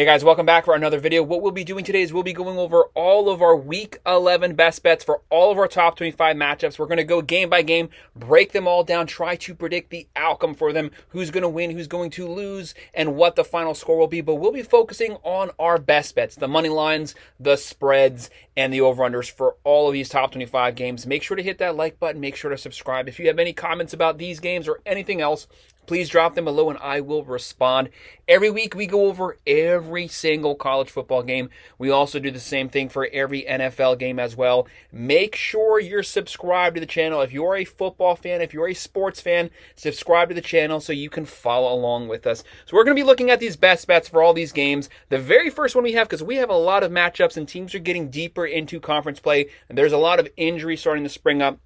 Hey guys, welcome back for another video. What we'll be doing today is we'll be going over all of our Week 11 best bets for all of our top 25 matchups. We're going to go game by game, break them all down, try to predict the outcome for them, who's going to win, who's going to lose, and what the final score will be. But we'll be focusing on our best bets, the money lines, the spreads, and the over-unders for all of these top 25 games. Make sure to hit that like button. Make sure to subscribe. If you have any comments about these games or anything else, please drop them below and I will respond. Every week we go over every single college football game. We also do the same thing for every NFL game as well. Make sure you're subscribed to the channel. If you're a football fan, if you're a sports fan, subscribe to the channel so you can follow along with us. So we're going to be looking at these best bets for all these games. The very first one we have, because we have a lot of matchups and teams are getting deeper into conference play, and there's a lot of injuries starting to spring up.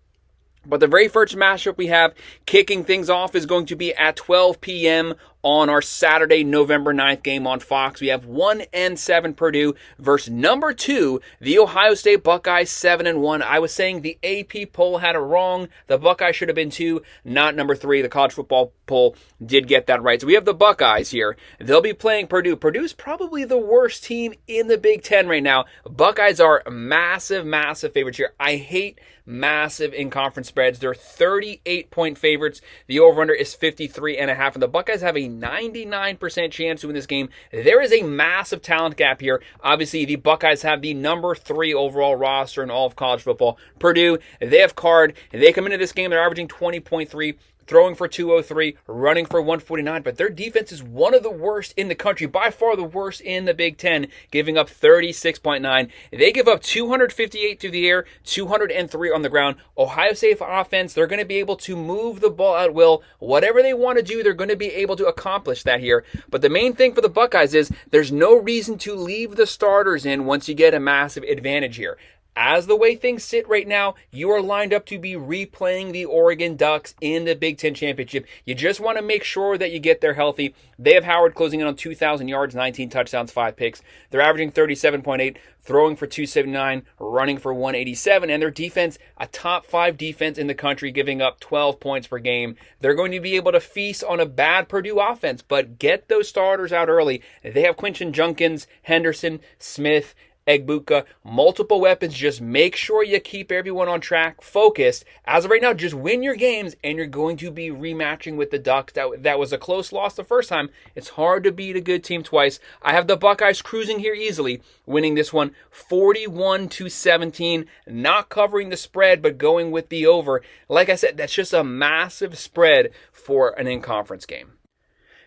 But the very first matchup we have kicking things off is going to be at 12 p.m. on our Saturday, November 9th game on Fox. We have 1-7 Purdue versus number 2, the Ohio State Buckeyes, 7-1. I was saying the AP poll had it wrong. The Buckeyes should have been 2, not number 3. The college football poll did get that right. So we have the Buckeyes here. They'll be playing Purdue. Purdue's probably the worst team in the Big Ten right now. Buckeyes are massive, massive favorites here. I hate massive in-conference spreads. They're 38-point favorites. The over-under is 53.5, and the Buckeyes have a 99% chance to win this game. There is a massive talent gap here. Obviously, the Buckeyes have the number 3 overall roster in all of college football. Purdue, they have Card. They come into this game, they're averaging 20.3. Throwing for 203, running for 149, but their defense is one of the worst in the country, by far the worst in the Big Ten, giving up 36.9. They give up 258 through the air, 203 on the ground. Ohio State offense, they're going to be able to move the ball at will. Whatever they want to do, they're going to be able to accomplish that here. But the main thing for the Buckeyes is there's no reason to leave the starters in once you get a massive advantage here. As the way things sit right now, you are lined up to be replaying the Oregon Ducks in the Big Ten Championship. You just want to make sure that you get there healthy. They have Howard closing in on 2,000 yards, 19 touchdowns, 5 picks. They're averaging 37.8, throwing for 279, running for 187, and their defense, a top 5 defense in the country, giving up 12 points per game. They're going to be able to feast on a bad Purdue offense, but get those starters out early. They have Quinton Junkins, Henderson, Smith, Egbuka, multiple weapons. Just make sure you keep everyone on track, focused. As of right now, just win your games, and you're going to be rematching with the Ducks. That was a close loss the first time. It's hard to beat a good team twice. I have the Buckeyes cruising here easily, winning this one 41-17, not covering the spread, but going with the over. Like I said, that's just a massive spread for an in-conference game.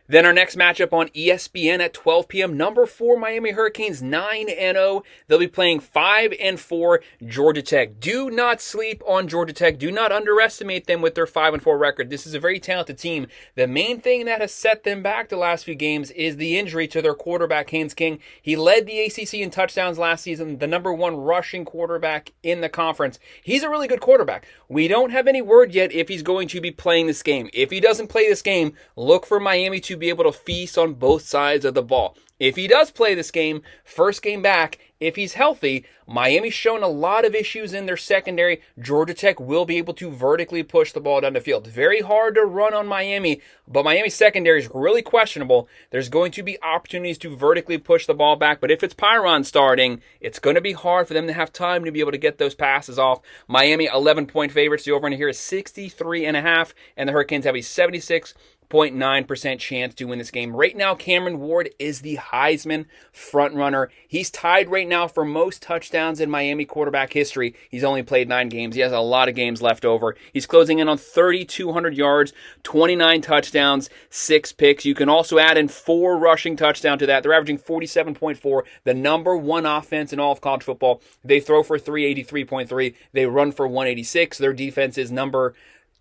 Then our next matchup on ESPN at 12 p.m. Number 4 Miami Hurricanes, 9-0. They'll be playing 5-4 Georgia Tech. Do not sleep on Georgia Tech. Do not underestimate them with their 5-4 record. This is a very talented team. The main thing that has set them back the last few games is the injury to their quarterback, Haynes King. He led the ACC in touchdowns last season, the number 1 rushing quarterback in the conference. He's a really good quarterback. We don't have any word yet if he's going to be playing this game. If he doesn't play this game, look for Miami to be able to feast on both sides of the ball. If he does play this game, first game back, if he's healthy, Miami's shown a lot of issues in their secondary. Georgia Tech will be able to vertically push the ball down the field. Very hard to run on Miami, but Miami's secondary is really questionable. There's going to be opportunities to vertically push the ball back, but if it's Pyron starting, it's going to be hard for them to have time to be able to get those passes off. Miami, 11-point favorites. The over-under here is 63.5, and the Hurricanes have a 76.9% chance to win this game. Right now, Cameron Ward is the Heisman frontrunner. He's tied right now for most touchdowns in Miami quarterback history. He's only played 9 games. He has a lot of games left over. He's closing in on 3,200 yards, 29 touchdowns, 6 picks. You can also add in 4 rushing touchdowns to that. They're averaging 47.4, the number 1 offense in all of college football. They throw for 383.3. They run for 186. Their defense is number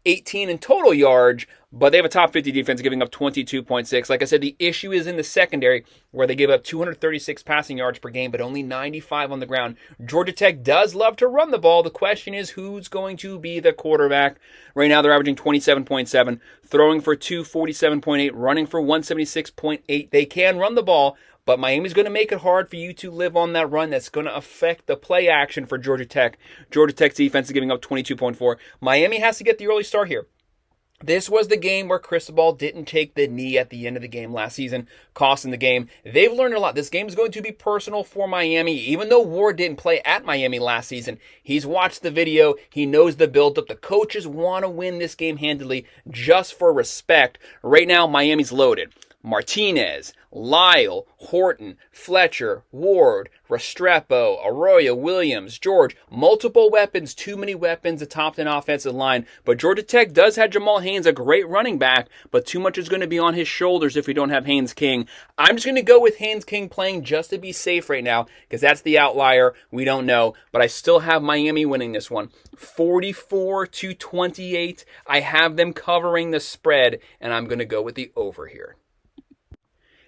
18 in total yards, but they have a top 50 defense giving up 22.6. Like I said, the issue is in the secondary where they give up 236 passing yards per game, but only 95 on the ground. Georgia Tech does love to run the ball. The question is who's going to be the quarterback. Right now they're averaging 27.7, throwing for 247.8, running for 176.8. They can run the ball, but Miami's going to make it hard for you to live on that run. That's going to affect the play action for Georgia Tech. Georgia Tech's defense is giving up 22.4. Miami has to get the early start here. This was the game where Cristobal didn't take the knee at the end of the game last season, costing the game. They've learned a lot. This game is going to be personal for Miami. Even though Ward didn't play at Miami last season, he's watched the video. He knows the buildup. The coaches want to win this game handily just for respect. Right now, Miami's loaded. Martinez, Lyle, Horton, Fletcher, Ward, Restrepo, Arroyo, Williams, George. Multiple weapons, too many weapons, a top 10 offensive line. But Georgia Tech does have Jamal Haynes, a great running back, but too much is going to be on his shoulders if we don't have Haynes King. I'm just going to go with Haynes King playing just to be safe right now, because that's the outlier. We don't know, but I still have Miami winning this one. 44-28. I have them covering the spread, and I'm going to go with the over here.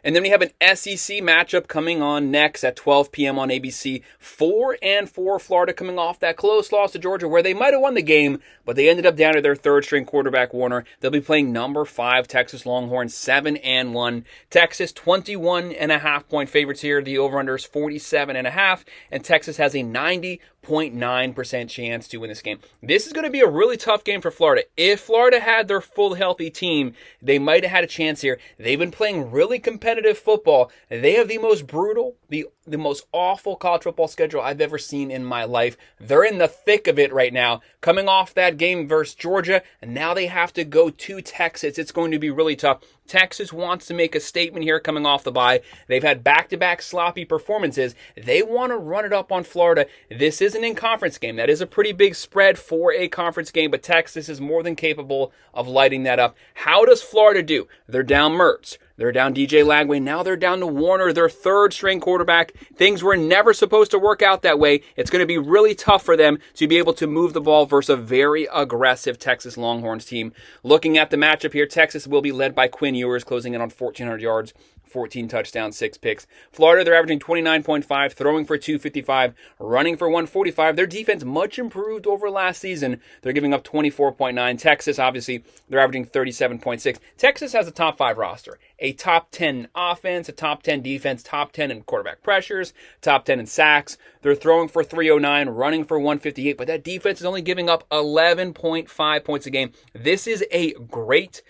And then we have an SEC matchup coming on next at 12 p.m. on ABC. 4-4 Florida coming off that close loss to Georgia where they might have won the game, but they ended up down to their third-string quarterback, Warner. They'll be playing number 5 Texas Longhorns, 7-1. Texas, 21.5-point favorites here. The over-under is 47.5, and Texas has a 90.9% chance to win this game. This is going to be a really tough game for Florida. If Florida had their full healthy team, they might have had a chance here. They've been playing really competitive football. They have the most brutal, the most awful college football schedule I've ever seen in my life. They're in the thick of it right now, coming off that game versus Georgia, and now they have to go to Texas. It's going to be really tough. Texas wants to make a statement here coming off the bye. They've had back-to-back sloppy performances. They want to run it up on Florida. This is an in-conference game. That is a pretty big spread for a conference game, but Texas is more than capable of lighting that up. How does Florida do? They're down Mertz. They're down DJ Lagway. Now they're down to Warner, their third-string quarterback. Things were never supposed to work out that way. It's going to be really tough for them to be able to move the ball versus a very aggressive Texas Longhorns team. Looking at the matchup here, Texas will be led by Quinn Ewers, closing in on 1,400 yards. 14 touchdowns, 6 picks. Florida, they're averaging 29.5, throwing for 255, running for 145. Their defense much improved over last season. They're giving up 24.9. Texas, obviously, they're averaging 37.6. Texas has a top 5 roster, a top 10 offense, a top 10 defense, top 10 in quarterback pressures, top 10 in sacks. They're throwing for 309, running for 158, but that defense is only giving up 11.5 points a game. This is a great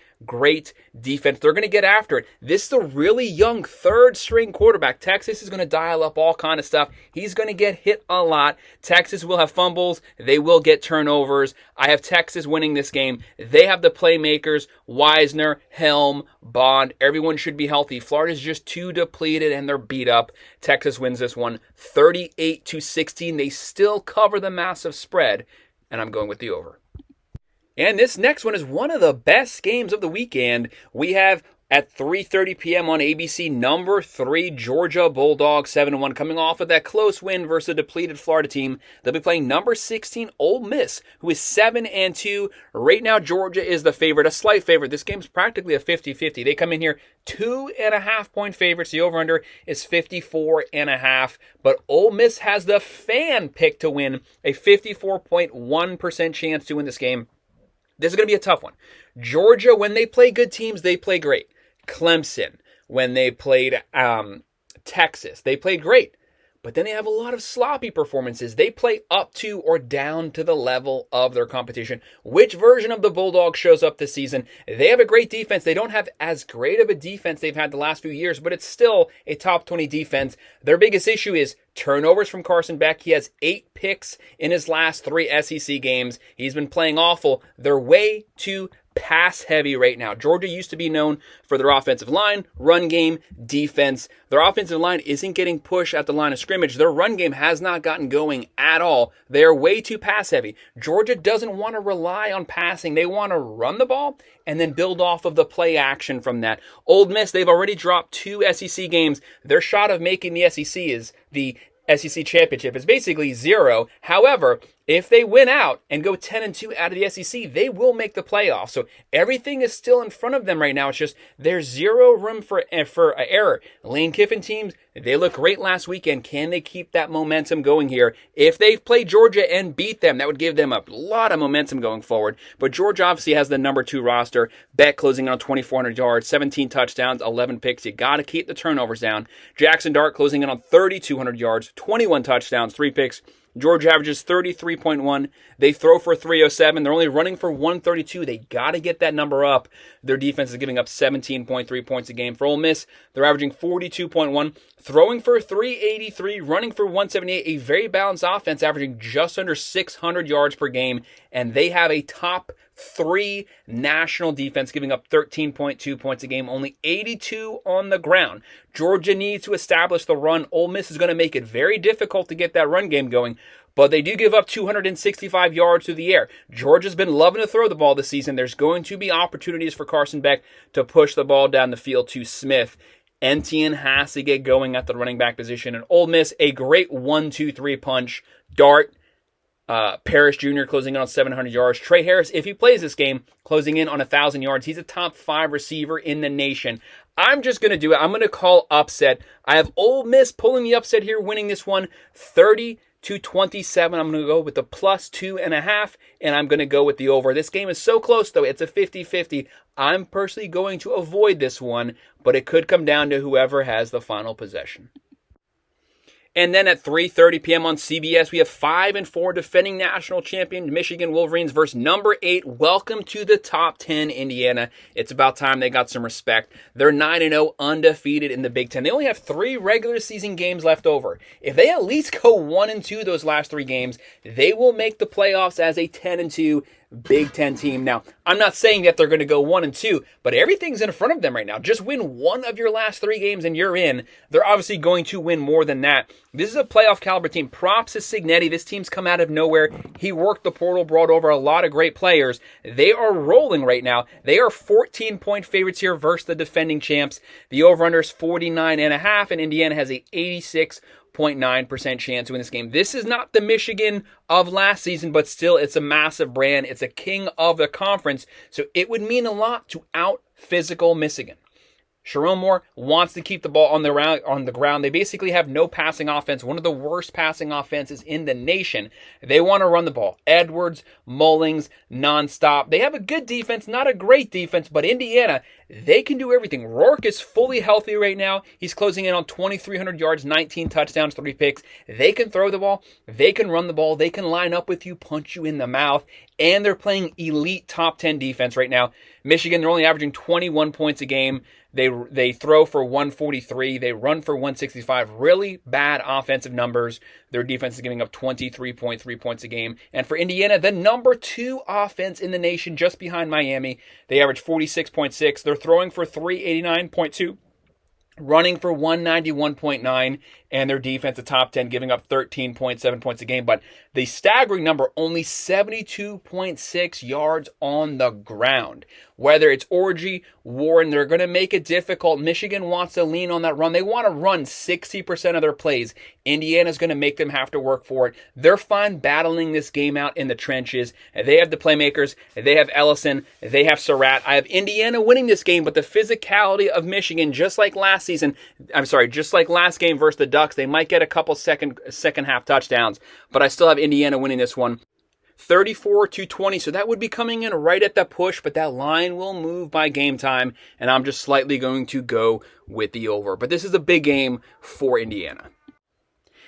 defense. They're going to get after it. This is a really young third-string quarterback. Texas is going to dial up all kind of stuff. He's going to get hit a lot. Texas will have fumbles. They will get turnovers. I have Texas winning this game. They have the playmakers, Wisner, Helm, Bond. Everyone should be healthy. Florida's just too depleted and they're beat up. Texas wins this one 38-16. They still cover the massive spread, and I'm going with the over. And this next one is one of the best games of the weekend. We have at 3:30 p.m. on ABC, number 3 Georgia Bulldogs, 7-1, coming off of that close win versus a depleted Florida team. They'll be playing number 16 Ole Miss, who is 7-2. Right now, Georgia is the favorite, a slight favorite. This game's practically a 50-50. They come in here 2.5-point favorites. The over-under is 54.5. But Ole Miss has the fan pick to win, a 54.1% chance to win this game. This is going to be a tough one. Georgia, when they play good teams, they play great. Clemson, when they played Texas, they played great. But then they have a lot of sloppy performances. They play up to or down to the level of their competition. Which version of the Bulldogs shows up this season? They have a great defense. They don't have as great of a defense they've had the last few years, but it's still a top 20 defense. Their biggest issue is turnovers from Carson Beck. He has 8 picks in his last 3 SEC games. He's been playing awful. They're way too pass heavy right now. Georgia used to be known for their offensive line, run game, defense. Their offensive line isn't getting pushed at the line of scrimmage. Their run game has not gotten going at all. They're way too pass heavy. Georgia doesn't want to rely on passing. They want to run the ball and then build off of the play action from that. Ole Miss, they've already dropped 2 SEC games. Their shot of making the SEC is the SEC championship is basically 0. However, if they win out and go 10-2 out of the SEC, they will make the playoffs. So everything is still in front of them right now. It's just there's 0 room for error. Lane Kiffin teams, they look great last weekend. Can they keep that momentum going here? If they play Georgia and beat them, that would give them a lot of momentum going forward. But Georgia obviously has the number 2 roster. Beck closing in on 2,400 yards, 17 touchdowns, 11 picks. You got to keep the turnovers down. Jackson Dart closing in on 3,200 yards, 21 touchdowns, 3 picks. Georgia averages 33.1. They throw for 307. They're only running for 132. They got to get that number up. Their defense is giving up 17.3 points a game. For Ole Miss, they're averaging 42.1, throwing for 383, running for 178. A very balanced offense, averaging just under 600 yards per game. And they have a top 3 national defense, giving up 13.2 points a game, only 82 on the ground. Georgia needs to establish the run. Ole Miss is going to make it very difficult to get that run game going, but they do give up 265 yards through the air. Georgia's been loving to throw the ball this season. There's going to be opportunities for Carson Beck to push the ball down the field to Smith. Etienne has to get going at the running back position, and Ole Miss, a great 1-2-3 punch. Dart, Parrish Jr. closing in on 700 yards. Trey Harris, if he plays this game, closing in on 1,000 yards. He's a top 5 receiver in the nation. I'm just going to do it. I'm going to call upset. I have Ole Miss pulling the upset here, winning this one 30-27. I'm going to go with the +2.5, and I'm going to go with the over. This game is so close, though. It's a 50-50. I'm personally going to avoid this one, but it could come down to whoever has the final possession. And then at 3:30 p.m. on CBS, we have 5-4 defending national champion Michigan Wolverines versus number 8. Welcome to the top 10, Indiana. It's about time they got some respect. They're 9-0, undefeated in the Big Ten. They only have 3 regular season games left over. If they at least go 1-2 those last 3 games, they will make the playoffs as a 10-2 Big Ten team. Now, I'm not saying that they're going to go 1-2, but everything's in front of them right now. Just win one of your last 3 games and you're in. They're obviously going to win more than that. This is a playoff caliber team. Props to Cignetti. This team's come out of nowhere. He worked the portal, brought over a lot of great players. They are rolling right now. They are 14-point favorites here versus the defending champs. The over-under is 49.5, and Indiana has a 86.9% chance to win this game. This is not the Michigan of last season, but still, it's a massive brand. It's a king of the conference, so it would mean a lot to out-physical Michigan. Sharon Moore wants to keep the ball on the ground. They basically have no passing offense, one of the worst passing offenses in the nation. They want to run the ball. Edwards, Mullings, nonstop. They have a good defense, not a great defense, but Indiana, they can do everything. Rourke is fully healthy right now. He's closing in on 2,300 yards, 19 touchdowns, 3 picks. They can throw the ball. They can run the ball. They can line up with you, punch you in the mouth, and they're playing elite top 10 defense right now. Michigan, they're only averaging 21 points a game. They throw for 143. They run for 165. Really bad offensive numbers. Their defense is giving up 23.3 points a game. And for Indiana, the number 2 offense in the nation, just behind Miami. They average 46.6. They're throwing for 389.2. Running for 191.9, and their defense, a top 10, giving up 13.7 points a game. But the staggering number, only 72.6 yards on the ground. Whether it's Orji, Warren, they're going to make it difficult. Michigan wants to lean on that run. They want to run 60% of their plays. Indiana's going to make them have to work for it. They're fine battling this game out in the trenches. They have the playmakers. They have Ellison. They have Surratt. I have Indiana winning this game, but the physicality of Michigan, just like last game versus the Ducks, they might get a couple second half touchdowns, but I still have Indiana winning this one 34-20. So that would be coming in right at the push, but that line will move by game time, and I'm just slightly going to go with the over. But this is a big game for Indiana.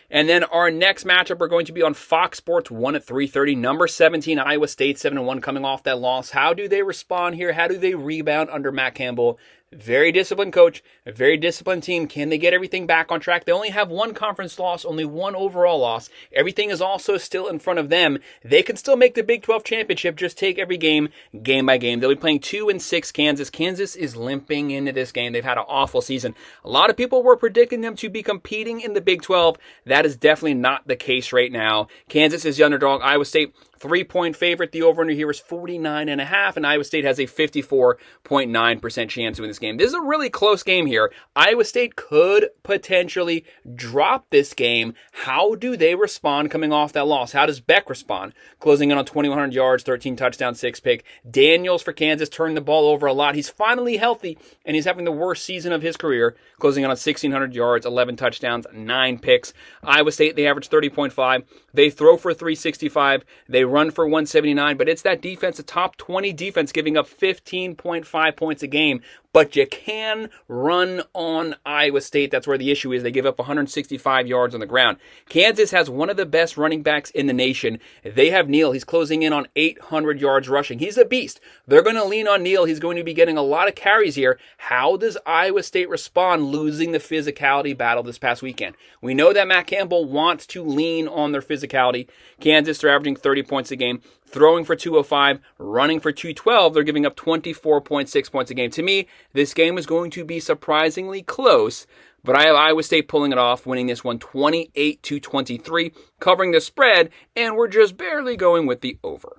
And then our next matchup are going to be on Fox Sports 1 at 3:30. Number 17, Iowa State, 7-1, coming off that loss. How do they respond here? How do they rebound under Matt Campbell? Very disciplined coach, a very disciplined team. Can they get everything back on track? They only have 1 conference loss, only 1 overall loss. Everything is also still in front of them. They can still make the Big 12 championship. Just take every game by game. They'll be playing 2-6 Kansas. Kansas is limping into this game. They've had an awful season. A lot of people were predicting them to be competing in the Big 12. That is definitely not the case right now. Kansas is the underdog. Iowa State, 3-point favorite. The over-under here is 49.5, and Iowa State has a 54.9% chance to win this game. This is a really close game here. Iowa State could potentially drop this game. How do they respond coming off that loss? How does Beck respond? Closing in on 2,100 yards, 13 touchdowns, 6 pick. Daniels for Kansas turned the ball over a lot. He's finally healthy, and he's having the worst season of his career, closing in on 1,600 yards, 11 touchdowns, 9 picks. Iowa State, they average 30.5. They throw for 365. They run for 179, but it's that defense, a top 20 defense, giving up 15.5 points a game. but you can run on Iowa State. That's where the issue is. They give up 165 yards on the ground. Kansas has one of the best running backs in the nation. They have Neal. He's closing in on 800 yards rushing. He's a beast. They're going to lean on Neal. He's going to be getting a lot of carries here. How does Iowa State respond losing the physicality battle this past weekend? We know that Matt Campbell wants to lean on their physicality. Kansas, they're averaging 30 points a game. Throwing for 205, running for 212, they're giving up 24.6 points a game. To me, this game is going to be surprisingly close, but I have Iowa State pulling it off, winning this one 28-23, covering the spread, and we're just barely going with the over.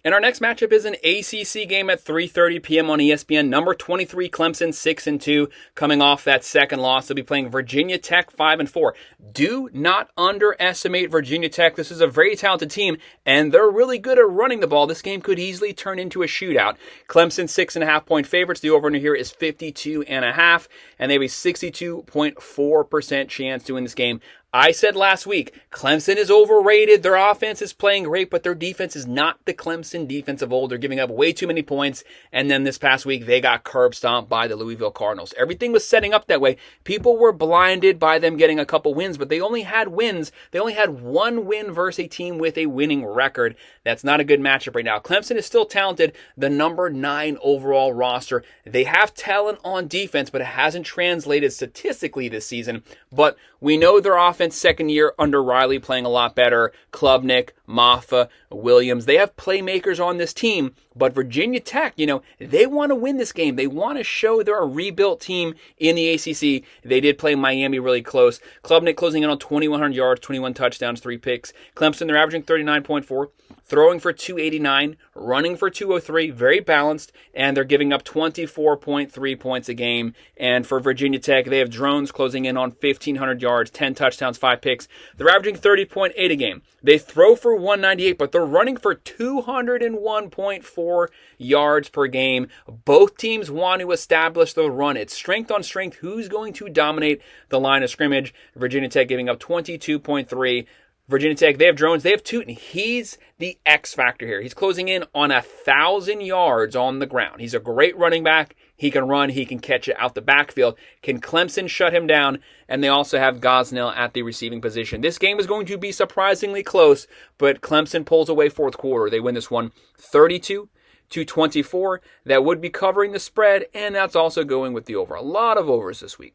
And our next matchup is an ACC game at 3:30 p.m. on ESPN. Number 23 Clemson 6-2, coming off that second loss. They'll be playing Virginia Tech 5-4. Do not underestimate Virginia Tech. This is a very talented team, and they're really good at running the ball. This game could easily turn into a shootout. Clemson 6.5-point favorites. The over-under here is 52.5, and they have a 62.4% chance to win this game. I said last week, Clemson is overrated. Their offense is playing great, but their defense is not the Clemson defense of old. They're giving up way too many points. And then this past week, they got curb stomped by the Louisville Cardinals. Everything was setting up that way. People were blinded by them getting a couple wins, but they only had wins. They only had one win versus a team with a winning record. That's not a good matchup right now. Clemson is still talented, the number 9 overall roster. They have talent on defense, but it hasn't translated statistically this season. But we know their offense second year under Riley playing a lot better. Klubnik, Maffa, Williams. They have playmakers on this team, but Virginia Tech, they want to win this game. They want to show they're a rebuilt team in the ACC. They did play Miami really close. Klubnik closing in on 2,100 yards, 21 touchdowns, 3 picks. Clemson, they're averaging 39.4, throwing for 289, running for 203, very balanced, and they're giving up 24.3 points a game. And for Virginia Tech, they have drones closing in on 1,500 yards, 10 touchdowns, 5 picks. They're averaging 30.8 a game. They throw for 198, but they're running for 201.4 yards per game. Both teams want to establish the run. It's strength on strength. Who's going to dominate the line of scrimmage? Virginia Tech giving up 22.3. Virginia Tech, they have drones. They have Tootin. He's the X factor here. He's closing in on 1,000 yards on the ground. He's a great running back. He can run. He can catch it out the backfield. Can Clemson shut him down? And they also have Gosnell at the receiving position. This game is going to be surprisingly close, but Clemson pulls away fourth quarter. They win this one 32-24. That would be covering the spread, and that's also going with the over. A lot of overs this week.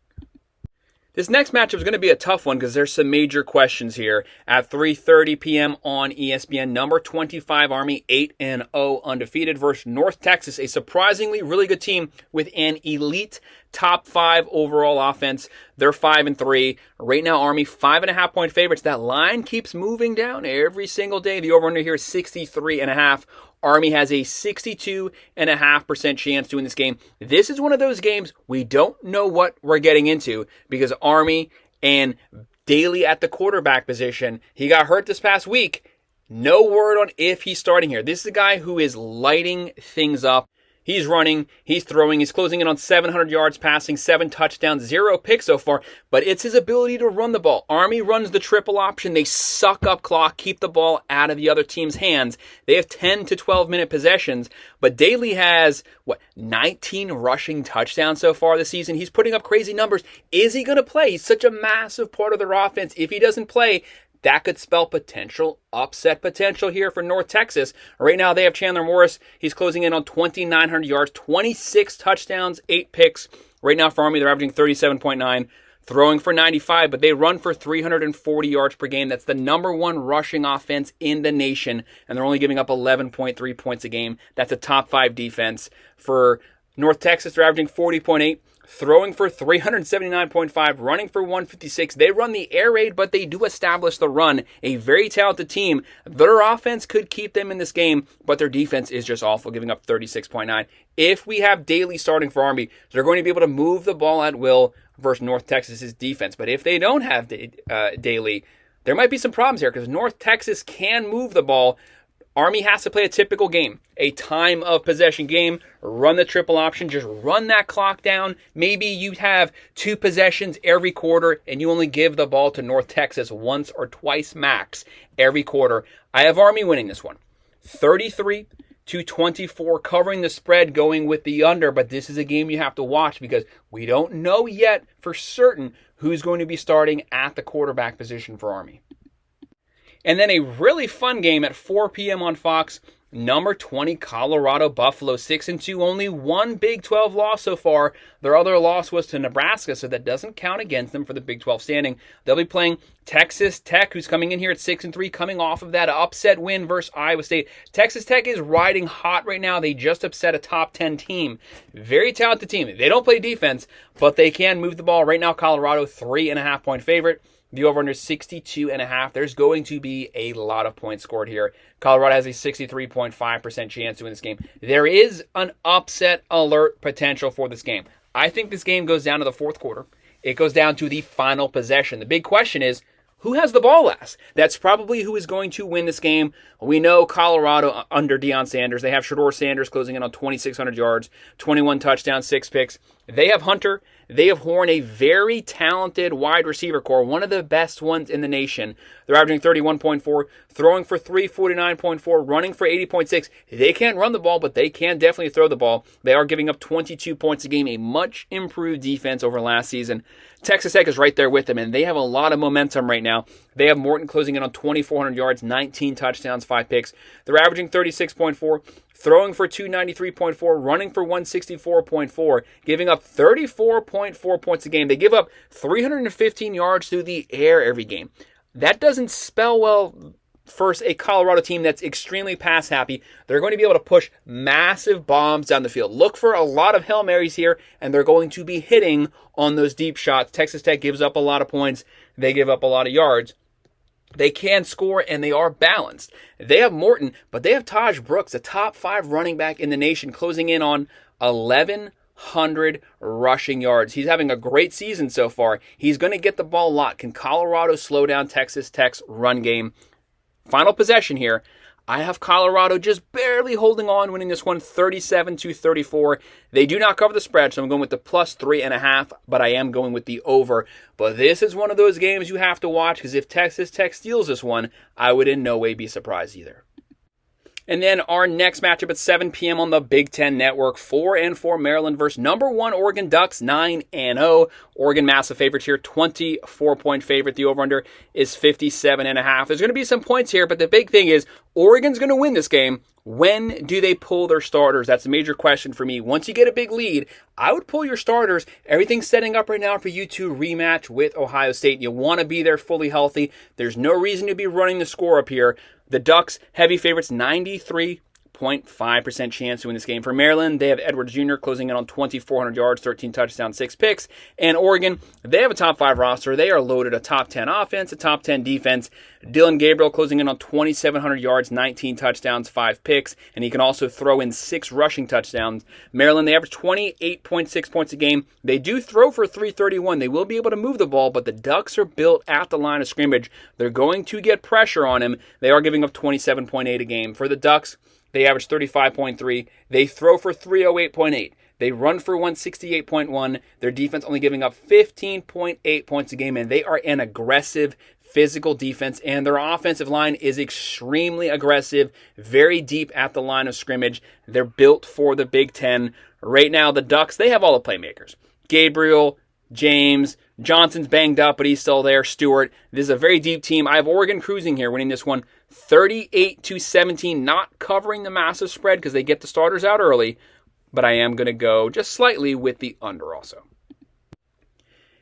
This next matchup is going to be a tough one because there's some major questions here. At 3:30 p.m. on ESPN, number 25 Army 8-0 undefeated versus North Texas, a surprisingly really good team with an elite top 5 overall offense. They're 5-3. Right now, Army 5.5-point favorites. That line keeps moving down every single day. The over-under here is 63.5. Army has a 62.5% chance to win this game. This is one of those games we don't know what we're getting into because Army and Daly at the quarterback position, he got hurt this past week. No word on if he's starting here. This is a guy who is lighting things up. He's running, he's throwing, he's closing in on 700 yards passing, 7 touchdowns, 0 picks so far, but it's his ability to run the ball. Army runs the triple option. They suck up clock, keep the ball out of the other team's hands. They have 10 to 12-minute possessions, but Daly has, 19 rushing touchdowns so far this season. He's putting up crazy numbers. Is he going to play? He's such a massive part of their offense. If he doesn't play, that could spell upset potential here for North Texas. Right now, they have Chandler Morris. He's closing in on 2,900 yards, 26 touchdowns, 8 picks. Right now for Army, they're averaging 37.9, throwing for 95, but they run for 340 yards per game. That's the number 1 rushing offense in the nation, and they're only giving up 11.3 points a game. That's a top 5 defense. For North Texas, they're averaging 40.8. Throwing for 379.5, running for 156. They run the air raid, but they do establish the run. A very talented team. Their offense could keep them in this game, but their defense is just awful, giving up 36.9. If we have Daly starting for Army, they're going to be able to move the ball at will versus North Texas's defense. But if they don't have Daly, there might be some problems here because North Texas can move the ball. Army has to play a typical game, a time of possession game, run the triple option, just run that clock down. Maybe you have 2 possessions every quarter and you only give the ball to North Texas once or twice max every quarter. I have Army winning this one, 33-27. to 24, covering the spread, going with the under. But this is a game you have to watch because we don't know yet for certain who's going to be starting at the quarterback position for Army. And then a really fun game at 4 p.m. on Fox. Number 20, Colorado Buffalo, 6-2, only one Big 12 loss so far. Their other loss was to Nebraska, so that doesn't count against them for the Big 12 standing. They'll be playing Texas Tech, who's coming in here at 6-3, coming off of that upset win versus Iowa State. Texas Tech is riding hot right now. They just upset a top 10 team. Very talented team. They don't play defense, but they can move the ball. Right now, Colorado, 3.5-point favorite. The over-under 62.5. There's going to be a lot of points scored here. Colorado has a 63.5% chance to win this game. There is an upset alert potential for this game. I think this game goes down to the fourth quarter. It goes down to the final possession. The big question is, who has the ball last? That's probably who is going to win this game. We know Colorado under Deion Sanders. They have Shedeur Sanders closing in on 2,600 yards, 21 touchdowns, 6 picks. They have Hunter. They have Horn, a very talented wide receiver core, one of the best ones in the nation. They're averaging 31.4, throwing for 349.4, running for 80.6. They can't run the ball, but they can definitely throw the ball. They are giving up 22 points a game, a much improved defense over last season. Texas Tech is right there with them, and they have a lot of momentum right now. They have Morton closing in on 2,400 yards, 19 touchdowns, 5 picks. They're averaging 36.4, throwing for 293.4, running for 164.4, giving up 34.4 points a game. They give up 315 yards through the air every game. That doesn't spell well for a Colorado team that's extremely pass happy. They're going to be able to push massive bombs down the field. Look for a lot of Hail Marys here, and they're going to be hitting on those deep shots. Texas Tech gives up a lot of points. They give up a lot of yards. They can score, and they are balanced. They have Morton, but they have Taj Brooks, a top 5 running back in the nation, closing in on 1,100 rushing yards. He's having a great season so far. He's going to get the ball a lot. Can Colorado slow down Texas Tech's run game? Final possession here. I have Colorado just barely holding on, winning this one 37-34. They do not cover the spread, so I'm going with the plus 3.5, but I am going with the over. But this is one of those games you have to watch, because if Texas Tech steals this one, I would in no way be surprised either. And then our next matchup at 7 p.m. on the Big Ten Network, 4-4 Maryland versus number 1 Oregon Ducks, 9-0. Oregon massive favorites here, 24-point favorite. The over-under is 57.5. There's going to be some points here, but the big thing is Oregon's going to win this game. When do they pull their starters? That's a major question for me. Once you get a big lead, I would pull your starters. Everything's setting up right now for you to rematch with Ohio State. You want to be there fully healthy. There's no reason to be running the score up here. The Ducks, heavy favorites, 93.5% chance to win this game. For Maryland, they have Edwards Jr. closing in on 2,400 yards, 13 touchdowns, 6 picks. And Oregon, they have a top 5 roster. They are loaded, a top 10 offense, a top 10 defense. Dylan Gabriel closing in on 2,700 yards, 19 touchdowns, 5 picks. And he can also throw in 6 rushing touchdowns. Maryland, they average 28.6 points a game. They do throw for 331. They will be able to move the ball, but the Ducks are built at the line of scrimmage. They're going to get pressure on him. They are giving up 27.8 a game. For the Ducks, they average 35.3. They throw for 308.8. They run for 168.1. Their defense only giving up 15.8 points a game, and they are an aggressive, physical defense, and their offensive line is extremely aggressive, very deep at the line of scrimmage. They're built for the Big Ten. Right now, the Ducks, they have all the playmakers. Gabriel, James, Johnson's banged up, but he's still there. Stewart. This is a very deep team. I have Oregon cruising here, winning this one 38-17, not covering the massive spread because they get the starters out early, but I am going to go just slightly with the under also.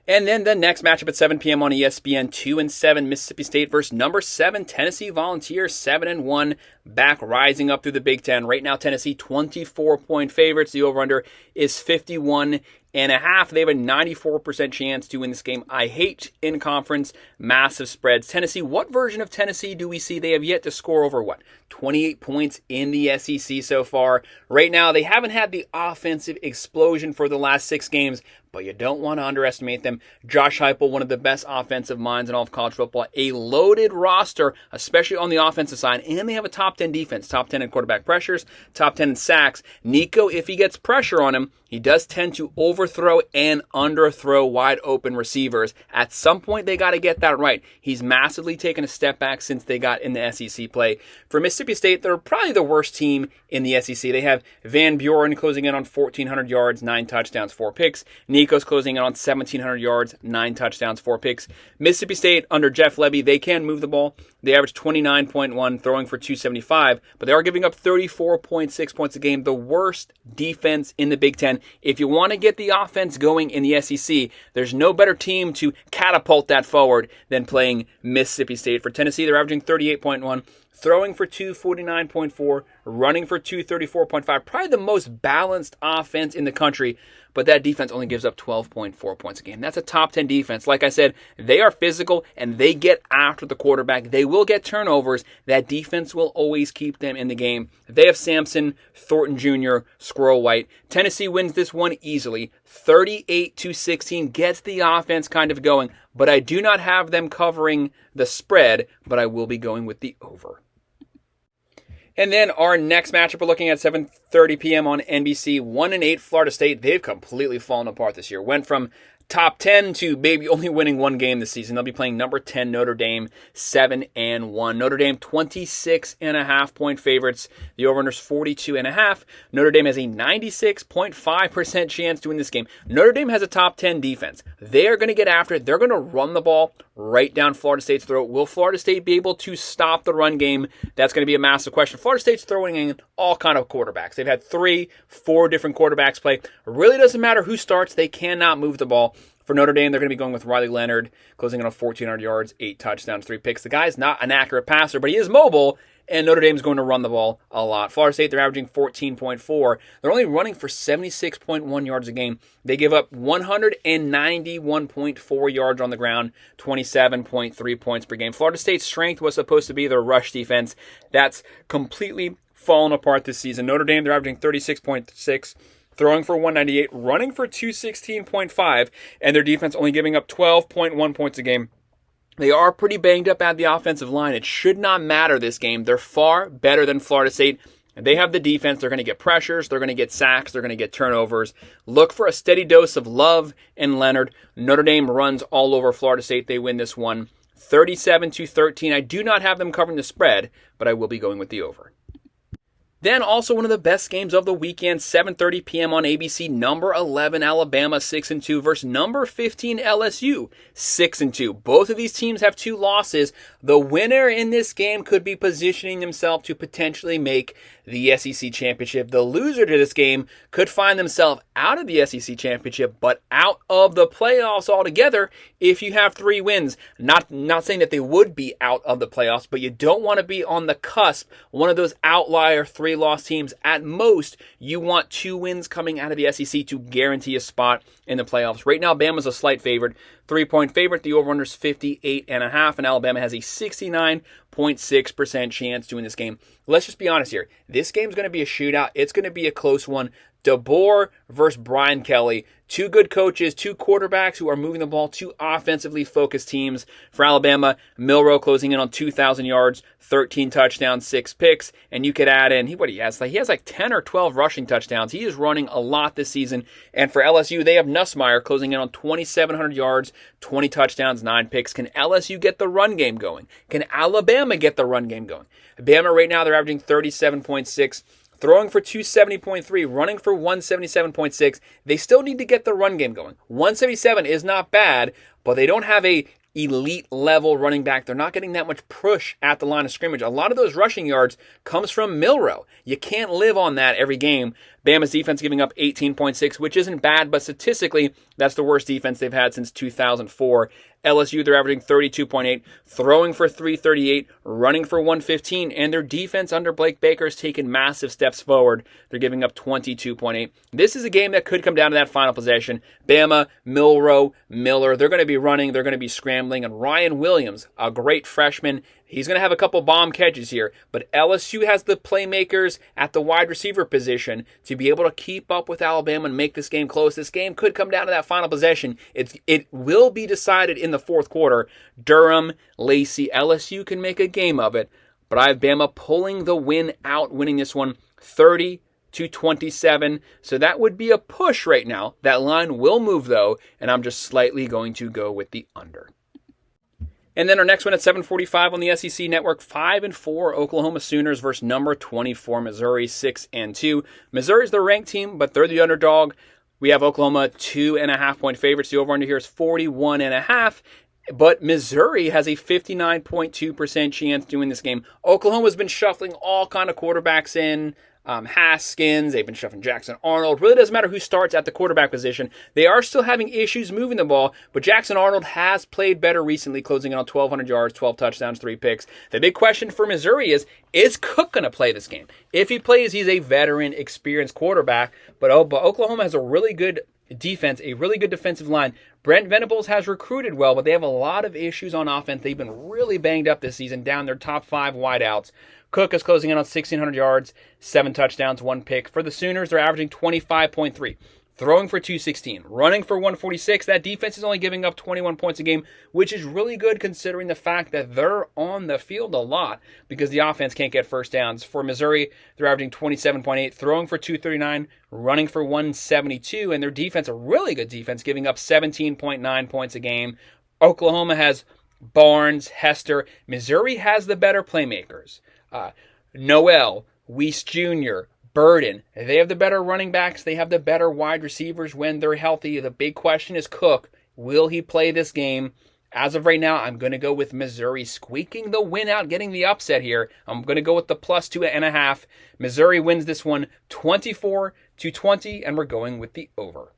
And then the next matchup at 7 p.m. on ESPN, 2-7 Mississippi State versus number 7 Tennessee Volunteers, 7-1, back rising up through the Big Ten. Right now, Tennessee 24-point favorites. The over-under is 51.5. They have a 94% chance to win this game. I hate in-conference massive spreads. Tennessee, what version of Tennessee do we see? They have yet to score over, 28 points in the SEC so far. Right now, they haven't had the offensive explosion for the last 6 games, but you don't want to underestimate them. Josh Heupel, one of the best offensive minds in all of college football. A loaded roster, especially on the offensive side, and they have a top 10 defense. Top 10 in quarterback pressures, top 10 in sacks. Nico, if he gets pressure on him, he does tend to overthrow and underthrow wide open receivers. At some point, they got to get that right. He's massively taken a step back since they got in the SEC play. For Mississippi State, they're probably the worst team in the SEC. They have Van Buren closing in on 1,400 yards, 9 touchdowns, 4 picks. Nico's closing in on 1,700 yards, 9 touchdowns, 4 picks. Mississippi State, under Jeff Lebby, they can move the ball. They average 29.1, throwing for 275, but they are giving up 34.6 points a game, the worst defense in the Big Ten. If you want to get the offense going in the SEC, there's no better team to catapult that forward than playing Mississippi State. For Tennessee, they're averaging 38.1, throwing for 249.4, running for 234.5. Probably the most balanced offense in the country, but that defense only gives up 12.4 points a game. That's a top 10 defense. Like I said, they are physical and they get after the quarterback. They will get turnovers. That defense will always keep them in the game. They have Sampson, Thornton Jr., Squirrel White. Tennessee wins this one easily. 38-16 gets the offense kind of going, but I do not have them covering the spread, but I will be going with the over. And then our next matchup, we're looking at 7:30 p.m. on NBC. 1-8 Florida State. They've completely fallen apart this year. Went from top 10 to maybe only winning one game this season. They'll be playing number 10 Notre Dame, 7-1. Notre Dame 26.5 point favorites. The over-under's 42.5. Notre Dame has a 96.5% chance to win this game. Notre Dame has a top 10 defense. They are going to get after it. They're going to run the ball right down Florida State's throat. Will Florida State be able to stop the run game? That's going to be a massive question. Florida State's throwing in all kind of quarterbacks. They've had 3-4 different quarterbacks play. It really doesn't matter who starts. They cannot move the ball. For Notre Dame, they're going to be going with Riley Leonard, closing in on 1,400 yards, 8 touchdowns, 3 picks. The guy's not an accurate passer, but he is mobile, and Notre Dame's going to run the ball a lot. Florida State, they're averaging 14.4. They're only running for 76.1 yards a game. They give up 191.4 yards on the ground, 27.3 points per game. Florida State's strength was supposed to be their rush defense. That's completely fallen apart this season. Notre Dame, they're averaging 36.6. Throwing for 198, running for 216.5, and their defense only giving up 12.1 points a game. They are pretty banged up at the offensive line. It should not matter this game. They're far better than Florida State. They have the defense. They're going to get pressures. They're going to get sacks. They're going to get turnovers. Look for a steady dose of Love and Leonard. Notre Dame runs all over Florida State. They win this one 37-13. I do not have them covering the spread, but I will be going with the over. Then also one of the best games of the weekend, 7:30 p.m. on ABC, number 11 Alabama 6-2 versus number 15 LSU 6-2. Both of these teams have 2 losses. The winner in this game could be positioning themselves to potentially make the SEC championship. The loser to this game could find themselves out of the SEC championship, but out of the playoffs altogether if you have 3 wins. Not saying that they would be out of the playoffs, but you don't want to be on the cusp, one of those outlier 3-loss teams. At most, you want 2 wins coming out of the SEC to guarantee a spot in the playoffs. Right now, Bama's a slight favorite, 3-point favorite. The over-under's 58.5, and Alabama has a 69.6% chance to win this game. Let's just be honest here. This game's going to be a shootout. It's going to be a close one. DeBoer versus Brian Kelly. 2 good coaches, 2 quarterbacks who are moving the ball, 2 offensively focused teams. For Alabama, Milroe closing in on 2,000 yards, 13 touchdowns, 6 picks. And you could add in, he has like 10 or 12 rushing touchdowns. He is running a lot this season. And for LSU, they have Nussmeier closing in on 2,700 yards, 20 touchdowns, 9 picks. Can LSU get the run game going? Can Alabama get the run game going? Bama right now, they're averaging 37.6. Throwing for 270.3, running for 177.6. They still need to get the run game going. 177 is not bad, but they don't have a elite level running back. They're not getting that much push at the line of scrimmage. A lot of those rushing yards comes from Milroe. You can't live on that every game. Bama's defense giving up 18.6, which isn't bad, but statistically, that's the worst defense they've had since 2004. LSU, they're averaging 32.8, throwing for 338, running for 115, and their defense under Blake Baker has taken massive steps forward. They're giving up 22.8. This is a game that could come down to that final possession. Bama, Milroe, Miller, they're going to be running, they're going to be scrambling, and Ryan Williams, a great freshman, he's going to have a couple bomb catches here, but LSU has the playmakers at the wide receiver position to be able to keep up with Alabama and make this game close. This game could come down to that final possession. It will be decided in the fourth quarter. Durham, Lacey, LSU can make a game of it, but I have Bama pulling the win out, winning this one 30-27. to 27. So that would be a push right now. That line will move though, and I'm just slightly going to go with the under. And then our next one at 7:45 on the SEC Network, 5-4 Oklahoma Sooners versus number 24 Missouri, 6-2. Missouri's the ranked team, but they're the underdog. We have Oklahoma 2.5-point favorites. The over-under here is 41.5. But Missouri has a 59.2% chance to win this game. Oklahoma's been shuffling all kind of quarterbacks in. Haskins, they've been shuffling Jackson Arnold. Really doesn't matter who starts at the quarterback position. They are still having issues moving the ball, but Jackson Arnold has played better recently, closing in on 1,200 yards, 12 touchdowns, 3 picks. The big question for Missouri is Cook going to play this game? If he plays, he's a veteran, experienced quarterback, but Oklahoma has a really good defense, a really good defensive line. Brent Venables has recruited well, but they have a lot of issues on offense. They've been really banged up this season, down their top 5 wideouts. Cook is closing in on 1,600 yards, 7 touchdowns, 1 pick. For the Sooners, they're averaging 25.3. Throwing for 216, running for 146. That defense is only giving up 21 points a game, which is really good considering the fact that they're on the field a lot because the offense can't get first downs. For Missouri, they're averaging 27.8, throwing for 239, running for 172, and their defense, a really good defense, giving up 17.9 points a game. Oklahoma has Barnes, Hester. Missouri has the better playmakers. Noel, Weiss Jr., Burden. They have the better running backs. They have the better wide receivers when they're healthy. The big question is Cook. Will he play this game? As of right now, I'm going to go with Missouri squeaking the win out, getting the upset here. I'm going to go with the +2.5. Missouri wins this one 24-20, and we're going with the over.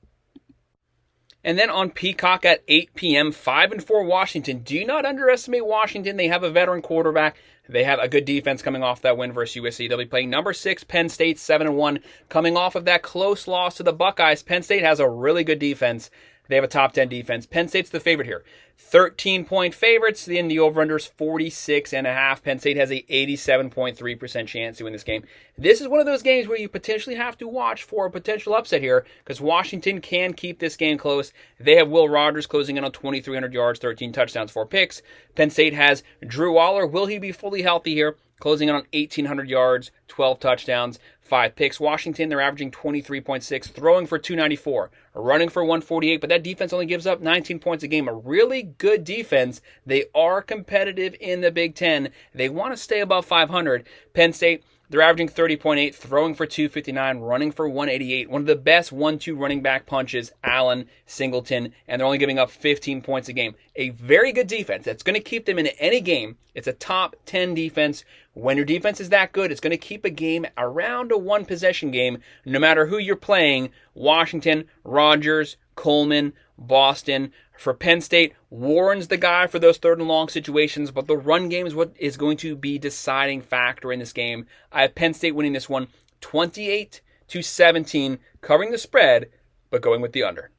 And then on Peacock at 8 p.m., 5-4 Washington. Do not underestimate Washington. They have a veteran quarterback. They have a good defense coming off that win versus USC. They'll be playing number 6 Penn State, 7-1. Coming off of that close loss to the Buckeyes, Penn State has a really good defense. They have a top 10 defense. Penn State's the favorite here. 13-point favorites. The over-under is 46.5. Penn State has a 87.3% chance to win this game. This is one of those games where you potentially have to watch for a potential upset here because Washington can keep this game close. They have Will Rogers closing in on 2,300 yards, 13 touchdowns, 4 picks. Penn State has Drew Waller. Will he be fully healthy here? Closing in on 1,800 yards, 12 touchdowns, 5 picks. Washington, they're averaging 23.6, throwing for 294, running for 148, but that defense only gives up 19 points a game. A really good defense. They are competitive in the Big Ten. They want to stay above 500. Penn State, they're averaging 30.8, throwing for 259, running for 188. One of the best 1-2 running back punches, Allen, Singleton, and they're only giving up 15 points a game. A very good defense that's going to keep them in any game. It's a top 10 defense. When your defense is that good, it's going to keep a game around a one-possession game, no matter who you're playing. Washington, Rogers, Coleman, Boston. For Penn State, Warren's the guy for those 3rd and long situations, but the run game is what is going to be deciding factor in this game. I have Penn State winning this one 28-17, covering the spread, but going with the under.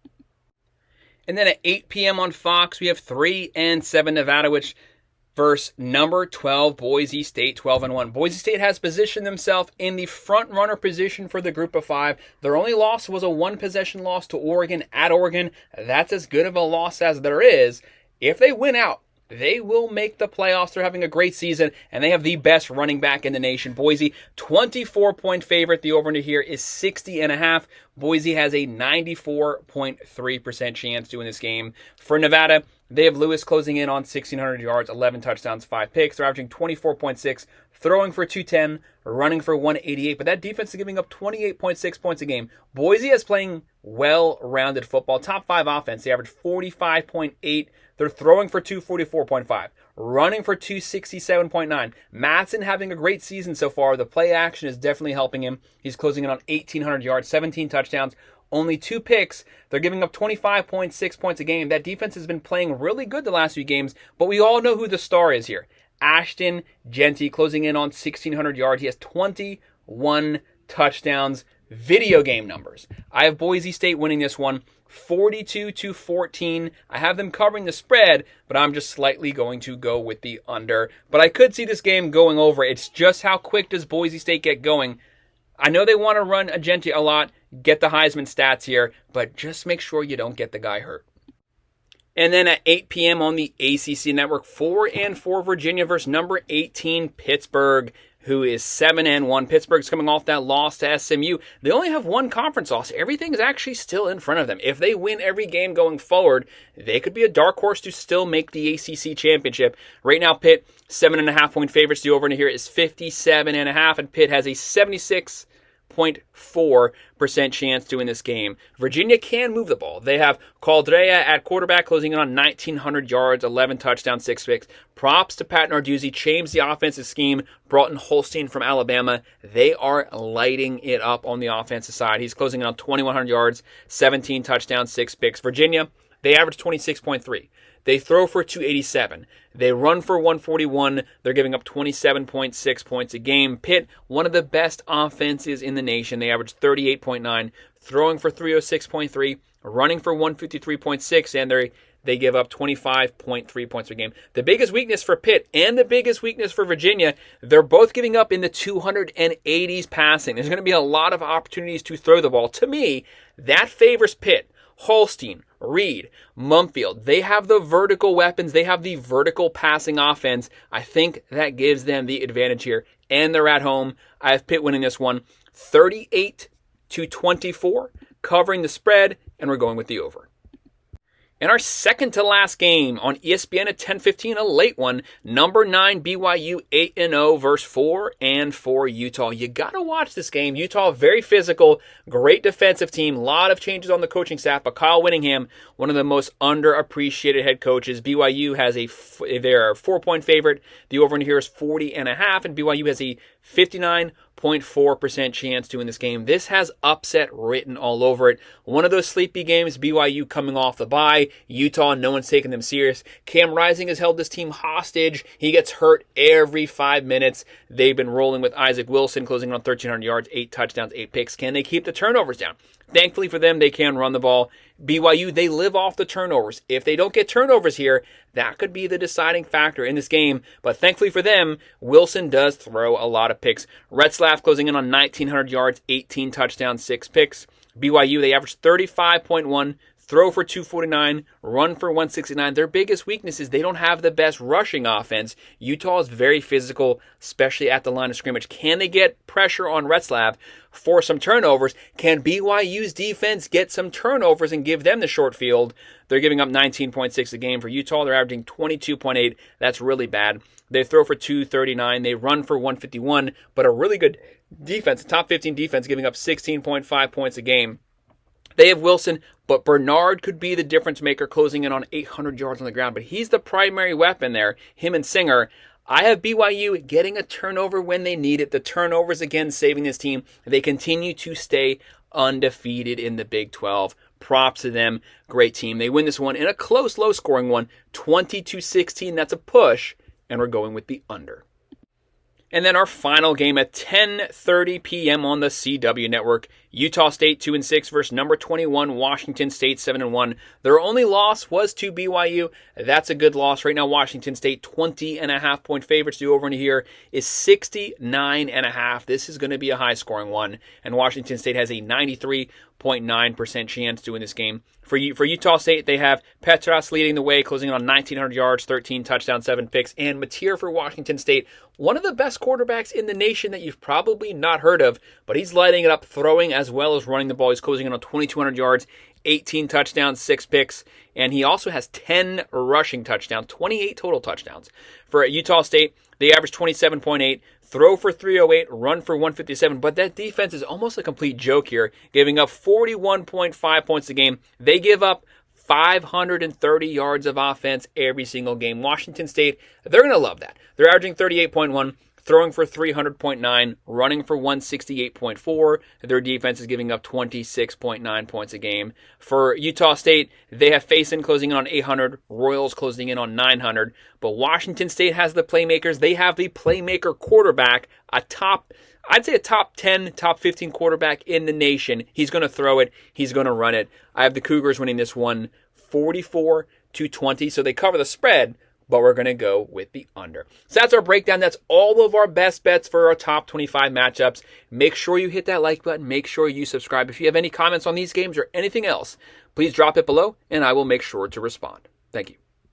And then at 8 p.m. on Fox, we have 3-7 Nevada, which versus number 12 Boise State, 12-1. Boise State has positioned themselves in the front runner position for the group of 5. Their only loss was a 1-possession loss to Oregon at Oregon. That's as good of a loss as there is. If they win out, they will make the playoffs. They're having a great season, and they have the best running back in the nation. Boise, 24-point favorite. The over-under here is 60.5. Boise has a 94.3% chance to win this game. For Nevada, they have Lewis closing in on 1,600 yards, 11 touchdowns, 5 picks. They're averaging 24.6, throwing for 210, running for 188. But that defense is giving up 28.6 points a game. Boise is playing well-rounded football. Top 5 offense. They average 45.8. They're throwing for 244.5, running for 267.9. Matson having a great season so far. The play action is definitely helping him. He's closing in on 1,800 yards, 17 touchdowns, only 2 picks. They're giving up 25.6 points a game. That defense has been playing really good the last few games, but we all know who the star is here. Ashton Genty closing in on 1,600 yards. He has 21 touchdowns. Video game numbers. I have Boise State winning this one 42-14. I have them covering the spread, but I'm just slightly going to go with the under. But I could see this game going over. It's just how quick does Boise State get going. I know they want to run Agenti a lot, get the Heisman stats here, but just make sure you don't get the guy hurt. And then at 8 p.m. on the ACC Network, 4-4 Virginia versus number 18 Pittsburgh. who is 7-1. Pittsburgh's coming off that loss to SMU. They only have one conference loss. Everything is actually still in front of them. If they win every game going forward, they could be a dark horse to still make the ACC championship. Right now, Pitt, 7.5-point favorites. The over-under here is 57.5, and Pitt has a 76.4% chance to win this game. Virginia can move the ball. They have Caldrea at quarterback, closing in on 1,900 yards, 11 touchdowns, 6 picks. Props to Pat Narduzzi, changed the offensive scheme, brought in Holstein from Alabama. They are lighting it up on the offensive side. He's closing in on 2,100 yards, 17 touchdowns, 6 picks. Virginia, they average 26.3. They throw for 287. They run for 141. They're giving up 27.6 points a game. Pitt, one of the best offenses in the nation. They average 38.9, throwing for 306.3, running for 153.6, and they give up 25.3 points per game. The biggest weakness for Pitt and the biggest weakness for Virginia, they're both giving up in the 280s passing. There's going to be a lot of opportunities to throw the ball. To me, that favors Pitt. Holstein, Reed, Mumfield, they have the vertical weapons. They have the vertical passing offense. I think that gives them the advantage here. And they're at home. I have Pitt winning this one 38-24, covering the spread, and we're going with the over. In our second to last game on ESPN at 10:15, a late one, number 9 BYU 8-0 versus 4-4 Utah. You gotta watch this game. Utah very physical, great defensive team, a lot of changes on the coaching staff, but Kyle Whittingham, one of the most underappreciated head coaches. BYU has they're a 4-point favorite. The over-under here is 40.5, and BYU has a 59.4% chance to win this game. This has upset written all over it. One of those sleepy games, BYU coming off the bye. Utah, no one's taking them serious. Cam Rising has held this team hostage. He gets hurt every 5 minutes. They've been rolling with Isaac Wilson, closing on 1,300 yards, 8 touchdowns, 8 picks. Can they keep the turnovers down? Thankfully for them, they can run the ball. BYU, they live off the turnovers. If they don't get turnovers here, that could be the deciding factor in this game. But thankfully for them, Wilson does throw a lot of picks. Retzlaff closing in on 1,900 yards, 18 touchdowns, 6 picks. BYU, they average 35.1, throw for 249, run for 169. Their biggest weakness is they don't have the best rushing offense. Utah is very physical, especially at the line of scrimmage. Can they get pressure on Retzlaff for some turnovers? Can BYU's defense get some turnovers and give them the short field? They're giving up 19.6 a game for Utah. They're averaging 22.8. That's really bad. They throw for 239. They run for 151, but a really good defense, top 15 defense, giving up 16.5 points a game. They have Wilson, but Bernard could be the difference maker, closing in on 800 yards on the ground. But he's the primary weapon there, him and Singer. I have BYU getting a turnover when they need it. The turnovers, again, saving this team. They continue to stay undefeated in the Big 12. Props to them. Great team. They win this one in a close, low-scoring one, 20-16. That's a push, and we're going with the under. And then our final game at 10:30 p.m. on the CW network. Utah State 2-6 versus number 21 Washington State 7-1. Their only loss was to BYU. That's a good loss. Right now, Washington State 20.5-point favorites. The over under here is 69.5. This is going to be a high-scoring one, and Washington State has a 93.9% chance to win this game. For Utah State, they have Petras leading the way, closing in on 1,900 yards, 13 touchdowns, 7 picks, and Mateer for Washington State, one of the best quarterbacks in the nation that you've probably not heard of, but he's lighting it up, throwing as well as running the ball. He's closing in on 2,200 yards, 18 touchdowns, 6 picks, and he also has 10 rushing touchdowns, 28 total touchdowns. For Utah State, they average 27.8, throw for 308, run for 157, but that defense is almost a complete joke here, giving up 41.5 points a game. They give up 530 yards of offense every single game. Washington State, they're going to love that. They're averaging 38.1, throwing for 300.9, running for 168.4. Their defense is giving up 26.9 points a game. For Utah State, they have Faison closing in on 800, Royals closing in on 900. But Washington State has the playmakers. They have the playmaker quarterback, I'd say a top 10, top 15 quarterback in the nation. He's going to throw it. He's going to run it. I have the Cougars winning this one 44-20. So they cover the spread, but we're going to go with the under. So that's our breakdown. That's all of our best bets for our top 25 matchups. Make sure you hit that like button. Make sure you subscribe. If you have any comments on these games or anything else, please drop it below, and I will make sure to respond. Thank you.